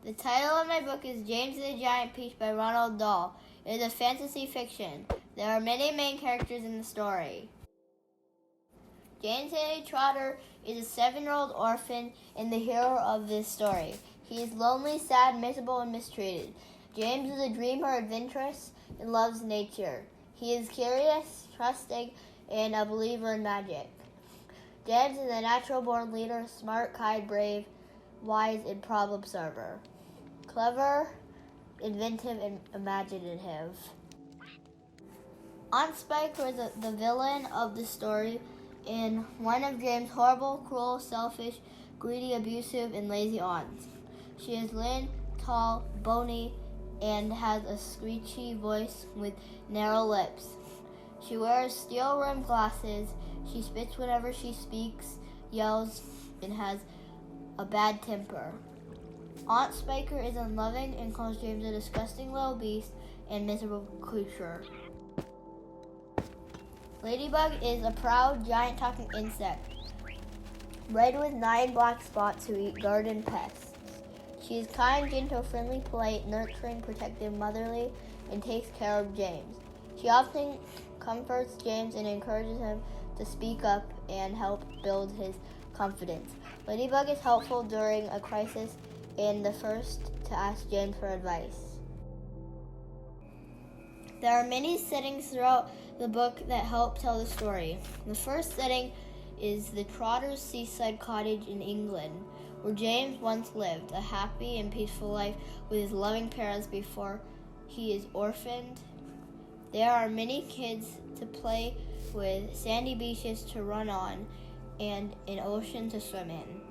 The title of my book is James and the Giant Peach by Ronald Dahl. It is a fantasy fiction. There are many main characters in the story. James Haley Trotter is a 7-year-old orphan and the hero of this story. He is lonely, sad, miserable, and mistreated. James is a dreamer, adventurous, and loves nature. He is curious, trusting, and a believer in magic. James is a natural-born leader, smart, kind, brave, wise, and problem solver. Clever, inventive, and imaginative. Aunt Spiker is the villain of the story and one of James' horrible, cruel, selfish, greedy, abusive, and lazy aunts. She is lean, tall, bony, and has a screechy voice with narrow lips. She wears steel-rimmed glasses. She spits whenever she speaks, yells, and has a bad temper. Aunt Spiker is unloving and calls James a disgusting little beast and miserable creature. Ladybug is a proud, giant talking insect, red with 9 black spots who eat garden pests. She is kind, gentle, friendly, polite, nurturing, protective, motherly, and takes care of James. She often comforts James and encourages him to speak up and help build his confidence. Ladybug is helpful during a crisis and the first to ask James for advice. There are many settings throughout the book that help tell the story. The first setting is the Trotters' seaside cottage in England, where James once lived a happy and peaceful life with his loving parents before he is orphaned. There are many kids to play with, sandy beaches to run on, and an ocean to swim in.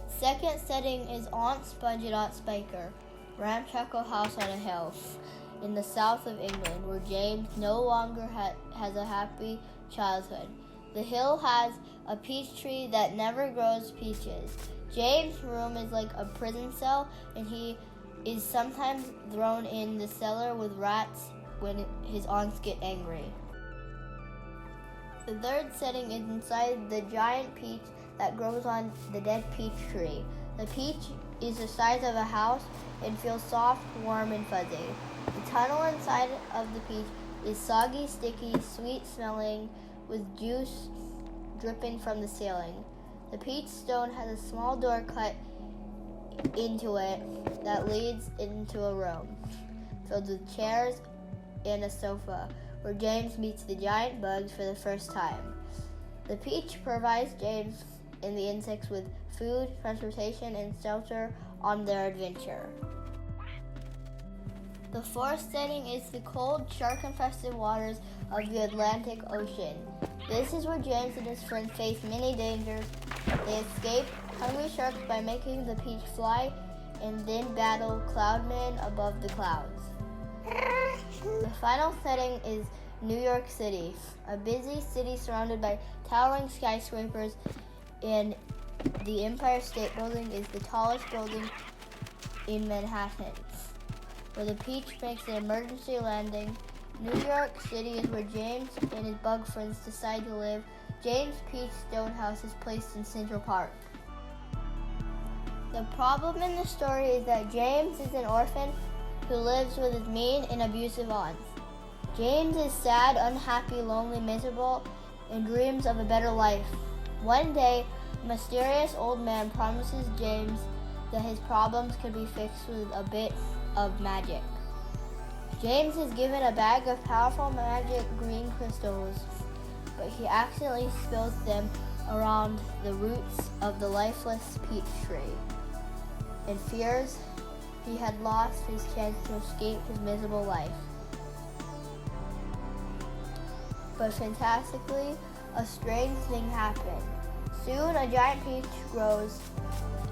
Second setting is Aunt Sponge and Aunt Spiker, ramshackle house on a hill in the south of England, where James no longer has a happy childhood. The hill has a peach tree that never grows peaches. James' room is like a prison cell, and he is sometimes thrown in the cellar with rats when his aunts get angry. The third setting is inside the giant peach that grows on the dead peach tree. The peach is the size of a house and feels soft, warm, and fuzzy. The tunnel inside of the peach is soggy, sticky, sweet-smelling, with juice dripping from the ceiling. The peach stone has a small door cut into it that leads into a room filled with chairs and a sofa, where James meets the giant bugs for the first time. The peach provides James and the insects with food, transportation, and shelter on their adventure. The fourth setting is the cold, shark-infested waters of the Atlantic Ocean. This is where James and his friends face many dangers. They escape hungry sharks by making the peach fly and then battle cloudmen above the clouds. The final setting is New York City, a busy city surrounded by towering skyscrapers, and the Empire State Building is the tallest building in Manhattan, where the peach makes an emergency landing. New York City is where James and his bug friends decide to live. James' peach stone house is placed in Central Park. The problem in the story is that James is an orphan who lives with his mean and abusive aunts. James is sad, unhappy, lonely, miserable, and dreams of a better life. One day, a mysterious old man promises James that his problems can be fixed with a bit of magic. James is given a bag of powerful magic green crystals, but he accidentally spills them around the roots of the lifeless peach tree and fears he had lost his chance to escape his miserable life. But fantastically, a strange thing happened. Soon a giant peach grows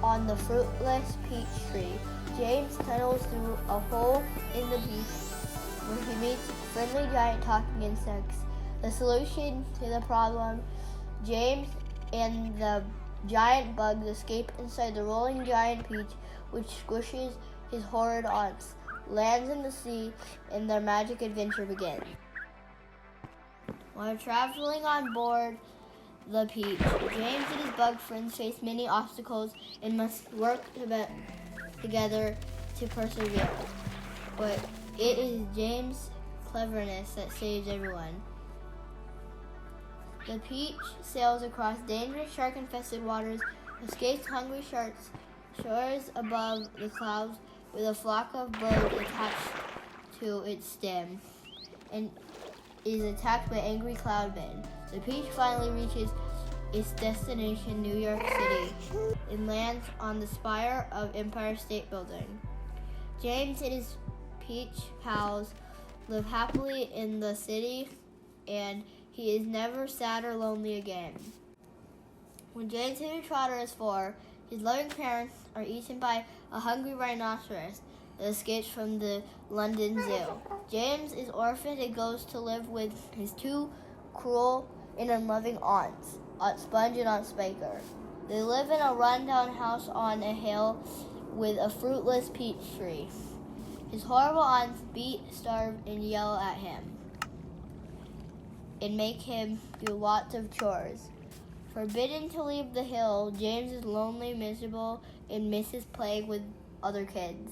on the fruitless peach tree. James tunnels through a hole in the peach where he meets friendly giant talking insects. The solution to the problem: James and the giant bugs escape inside the rolling giant peach, which squishes his horrid aunts, lands in the sea, and their magic adventure begins. While traveling on board the peach, James and his bug friends face many obstacles and must work together to persevere. But it is James' cleverness that saves everyone. The Peach sails across dangerous shark-infested waters, escapes hungry sharks, soars above the clouds with a flock of birds attached to its stem, and is attacked by angry cloudmen. The Peach finally reaches its destination, New York City, and lands on the spire of Empire State Building. James and his Peach pals live happily in the city, and he is never sad or lonely again. When James Henry Trotter is 4, his loving parents are eaten by a hungry rhinoceros that escapes from the London Zoo. James is orphaned and goes to live with his 2 cruel and unloving aunts, Aunt Sponge and Aunt Spiker. They live in a rundown house on a hill with a fruitless peach tree. His horrible aunts beat, starve, and yell at him, and make him do lots of chores. Forbidden to leave the hill, James is lonely, miserable, and misses playing with other kids.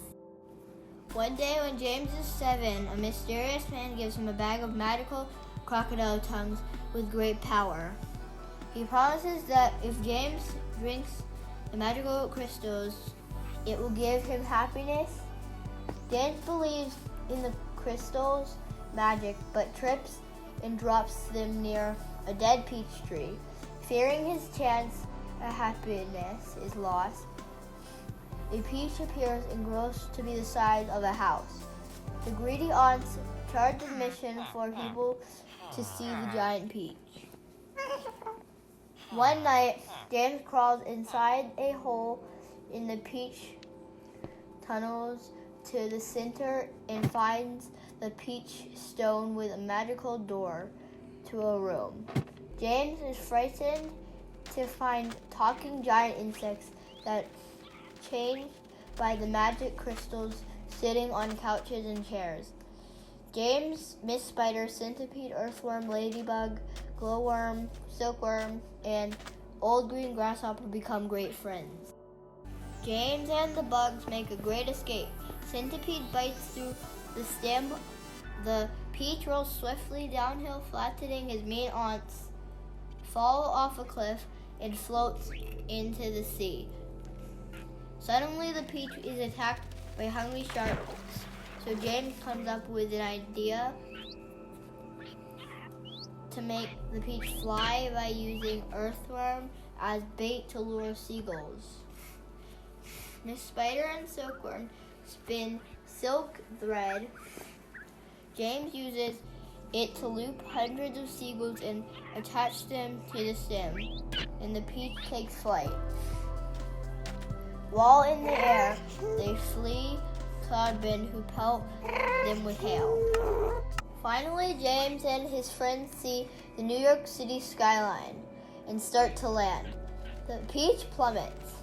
One day when James is 7, a mysterious man gives him a bag of magical crocodile tongues with great power. He promises that if James drinks the magical crystals, it will give him happiness. James believes in the crystals' magic, but trips and drops them near a dead peach tree. Fearing his chance at happiness is lost, a peach appears and grows to be the size of a house. The greedy aunts charge admission for people to see the giant peach. One night, James crawls inside a hole in the peach tunnels to the center and finds the peach stone with a magical door to a room. James is frightened to find talking giant insects that change by the magic crystals sitting on couches and chairs. James, Miss Spider, Centipede, Earthworm, Ladybug, Glowworm, Silkworm, and Old Green Grasshopper become great friends. James and the bugs make a great escape. Centipede bites through the stem. The peach rolls swiftly downhill, flattening his mean aunts, falls off a cliff, and floats into the sea. Suddenly, the peach is attacked by hungry sharks, so James comes up with an idea to make the peach fly by using earthworm as bait to lure seagulls. Miss Spider and Silkworm spin silk thread. James uses it to loop hundreds of seagulls and attach them to the stem, and the peach takes flight. While in the air, they flee cloudmen who pelt them with hail. Finally, James and his friends see the New York City skyline and start to land. The peach plummets,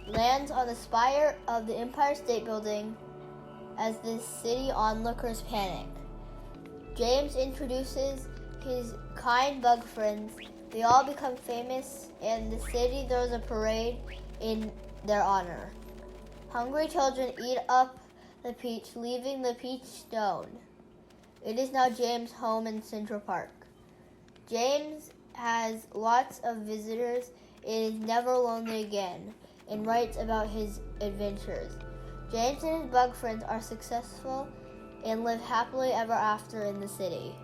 lands on the spire of the Empire State Building as the city onlookers panic. James introduces his kind bug friends. They all become famous, and the city throws a parade in their honor. Hungry children eat up the peach, leaving the peach stone. It is now James' home in Central Park. James has lots of visitors and is never lonely again, and writes about his adventures. James and his bug friends are successful and live happily ever after in the city.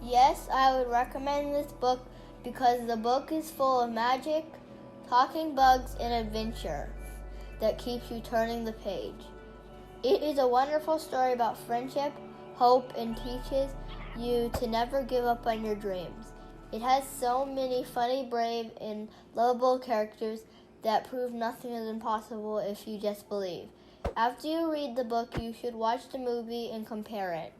Yes, I would recommend this book because the book is full of magic, talking bugs, and adventure that keeps you turning the page. It is a wonderful story about friendship, hope, and teaches you to never give up on your dreams. It has so many funny, brave, and lovable characters that prove nothing is impossible if you just believe. After you read the book, you should watch the movie and compare it.